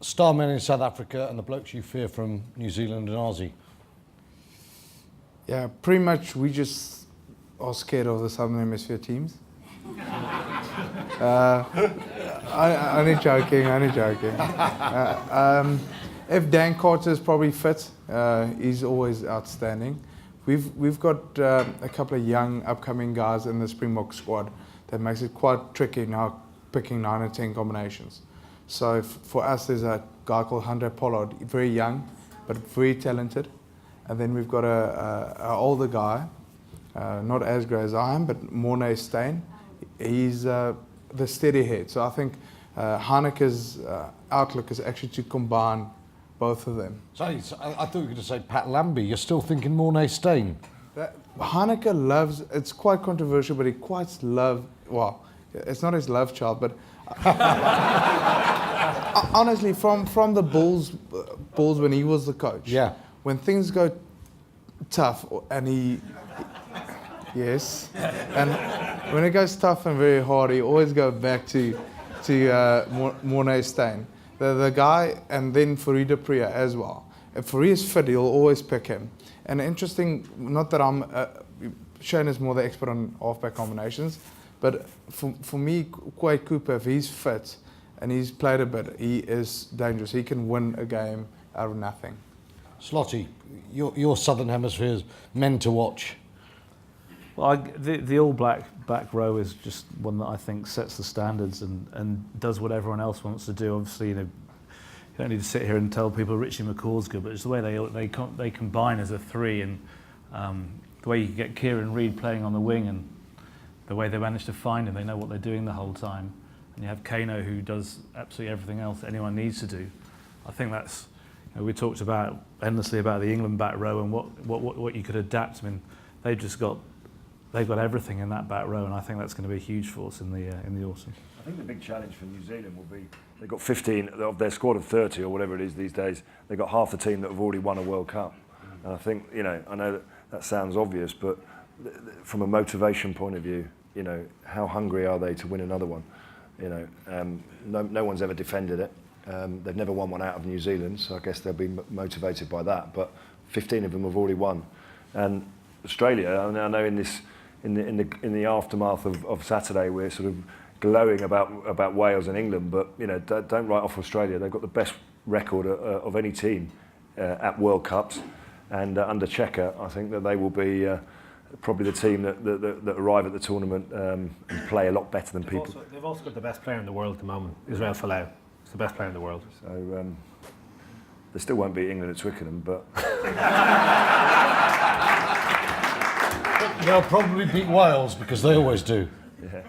star men in South Africa and the blokes you fear from New Zealand and Aussie? Yeah, pretty much we just are scared of the Southern Hemisphere teams. Only joking. If Dan Carter is probably fit, he's always outstanding. We've got a couple of young upcoming guys in the Springbok squad that makes it quite tricky now picking 9 and 10 combinations. So for us, there's a guy called Hunter Pollard, very young but very talented, and then we've got a older guy, not as great as I am, but Mornay Steyn. He's the steady head. So I think Heineke's outlook is actually to combine both of them. So I thought you were going to say Pat Lambie. You're still thinking Mornay Steyn? Heineke loves, it's quite controversial, but he quite loves, well, it's not his love child, but honestly, from the Bulls when he was the coach, yeah, when things go tough and yes, and when it goes tough and very hard, he always goes back to Mornay Steyn, the guy, and then Fourie de Priya as well. If Fourie is fit, he'll always pick him. And interesting, not that I'm Shane is more the expert on halfback combinations, but for me, Quade Cooper, if he's fit and he's played a bit, he is dangerous. He can win a game out of nothing. Slotty, your Southern Hemisphere's men to watch. Well, the All Black back row is just one that I think sets the standards and does what everyone else wants to do. Obviously, you don't need to sit here and tell people Richie McCaw's good, but it's the way they combine as a three, and the way you get Kieran Reid playing on the wing, and the way they manage to find him. They know what they're doing the whole time. And you have Kano, who does absolutely everything else that anyone needs to do. I think that's, we talked about endlessly about the England back row and what you could adapt. I mean, they've got everything in that back row, and I think that's going to be a huge force in the autumn. I think the big challenge for New Zealand will be they've got 15 of their squad of 30 or whatever it is these days. They've got half the team that have already won a World Cup, and I think I know that sounds obvious, but from a motivation point of view, how hungry are they to win another one? No one's ever defended it. They've never won one out of New Zealand, so I guess they'll be motivated by that. But 15 of them have already won, and Australia. I know in the aftermath of Saturday, we're sort of glowing about Wales and England, but don't write off Australia. They've got the best record of any team at World Cups, and under Checker, I think that they will be probably the team that arrive at the tournament and play a lot better than people. They've also got the best player in the world at the moment, Israel Folau. He's the best player in the world. So they still won't beat England at Twickenham, but they'll probably beat Wales because they always do. Yeah.